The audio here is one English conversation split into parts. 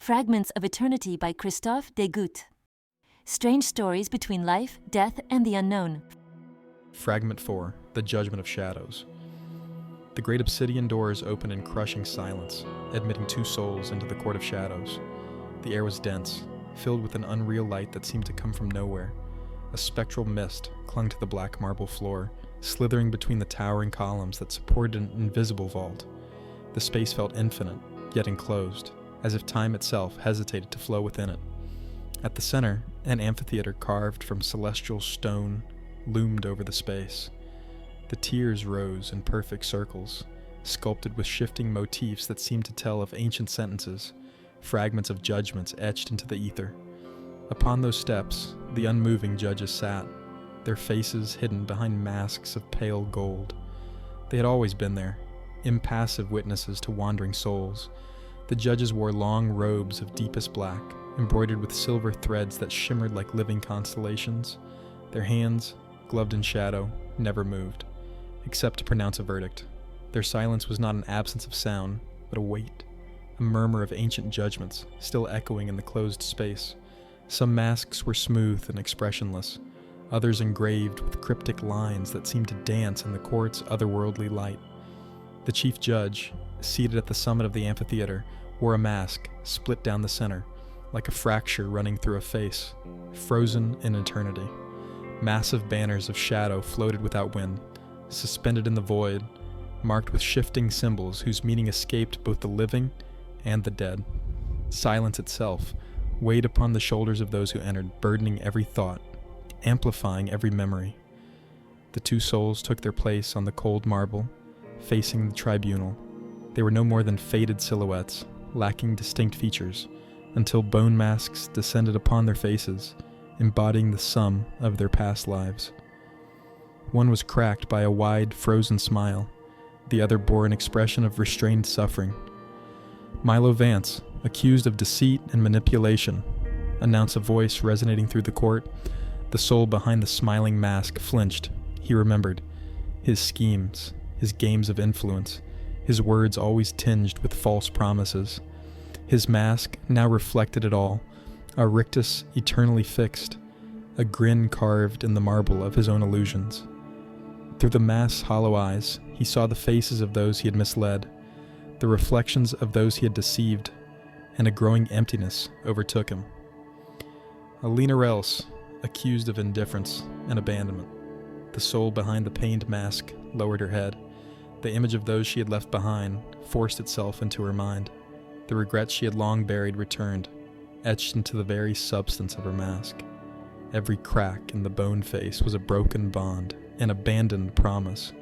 Fragments of Eternity by Christophe Degout. Strange stories between life, death, and the unknown. Fragment 4, The Judgment of Shadows. The great obsidian doors opened in crushing silence, admitting two souls into the court of shadows. The air was dense, filled with an unreal light that seemed to come from nowhere. A spectral mist clung to the black marble floor, slithering between the towering columns that supported an invisible vault. The space felt infinite, yet enclosed, as if time itself hesitated to flow within it. At the center, an amphitheater carved from celestial stone loomed over the space. The tiers rose in perfect circles, sculpted with shifting motifs that seemed to tell of ancient sentences, fragments of judgments etched into the ether. Upon those steps, the unmoving judges sat, their faces hidden behind masks of pale gold. They had always been there, impassive witnesses to wandering souls. The judges wore long robes of deepest black, embroidered with silver threads that shimmered like living constellations. Their hands, gloved in shadow, never moved, except to pronounce a verdict. Their silence was not an absence of sound, but a weight, a murmur of ancient judgments, still echoing in the closed space. Some masks were smooth and expressionless, others engraved with cryptic lines that seemed to dance in the court's otherworldly light. The chief judge, seated at the summit of the amphitheater, wore a mask split down the center, like a fracture running through a face, frozen in eternity. Massive banners of shadow floated without wind, suspended in the void, marked with shifting symbols whose meaning escaped both the living and the dead. Silence itself weighed upon the shoulders of those who entered, burdening every thought, amplifying every memory. The two souls took their place on the cold marble, facing the tribunal. They were no more than faded silhouettes, lacking distinct features, until bone masks descended upon their faces, embodying the sum of their past lives. One was cracked by a wide, frozen smile. The other bore an expression of restrained suffering. Milo Vance, accused of deceit and manipulation, announced a voice resonating through the court. The soul behind the smiling mask flinched. He remembered his schemes, his games of influence, his words always tinged with false promises. His mask now reflected it all, a rictus eternally fixed, a grin carved in the marble of his own illusions. Through the mask's hollow eyes, he saw the faces of those he had misled, the reflections of those he had deceived, and a growing emptiness overtook him. Alina Rels, accused of indifference and abandonment. The soul behind the pained mask lowered her head. The image of those she had left behind forced itself into her mind. The regrets she had long buried returned, etched into the very substance of her mask. Every crack in the bone face was a broken bond, an abandoned promise,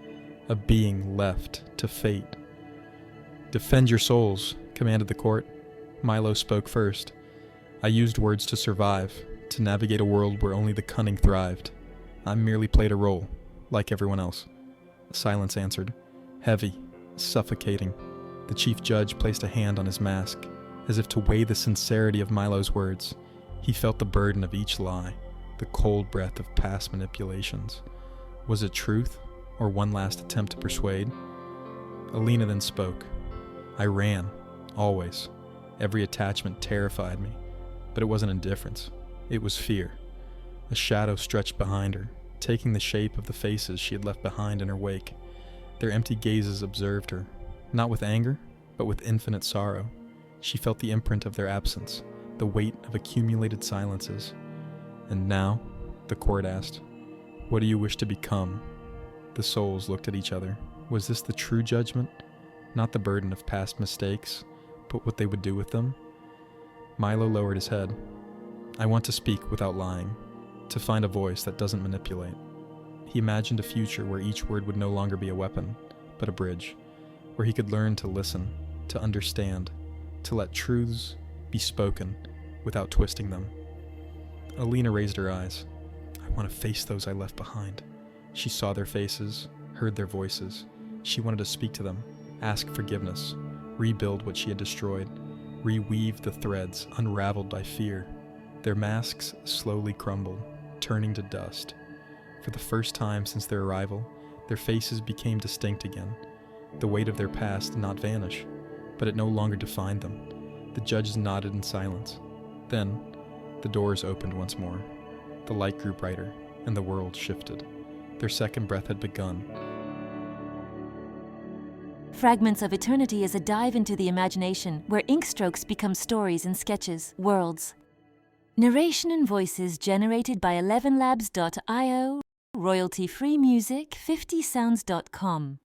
a being left to fate. "Defend your souls," commanded the court. Milo spoke first. "I used words to survive, to navigate a world where only the cunning thrived. I merely played a role, like everyone else." Silence answered, heavy, suffocating. The chief judge placed a hand on his mask, as if to weigh the sincerity of Milo's words. He felt the burden of each lie, the cold breath of past manipulations. Was it truth, or one last attempt to persuade? Alina then spoke. "I ran, always. Every attachment terrified me, but it wasn't indifference. It was fear." A shadow stretched behind her, taking the shape of the faces she had left behind in her wake. Their empty gazes observed her, not with anger, but with infinite sorrow. She felt the imprint of their absence, the weight of accumulated silences. "And now?" the court asked. "What do you wish to become?" The souls looked at each other. Was this the true judgment? Not the burden of past mistakes, but what they would do with them? Milo lowered his head. "I want to speak without lying, to find a voice that doesn't manipulate." He imagined a future where each word would no longer be a weapon, but a bridge, where he could learn to listen, to understand, to let truths be spoken without twisting them. Alina raised her eyes. "I want to face those I left behind." She saw their faces, heard their voices. She wanted to speak to them, ask forgiveness, rebuild what she had destroyed, reweave the threads unraveled by fear. Their masks slowly crumbled, turning to dust. For the first time since their arrival, their faces became distinct again. The weight of their past did not vanish, but it no longer defined them. The judges nodded in silence. Then, the doors opened once more. The light grew brighter, and the world shifted. Their second breath had begun. Fragments of Eternity is a dive into the imagination where ink strokes become stories and sketches, worlds. Narration and voices generated by 11labs.io, royalty-free music, 50sounds.com.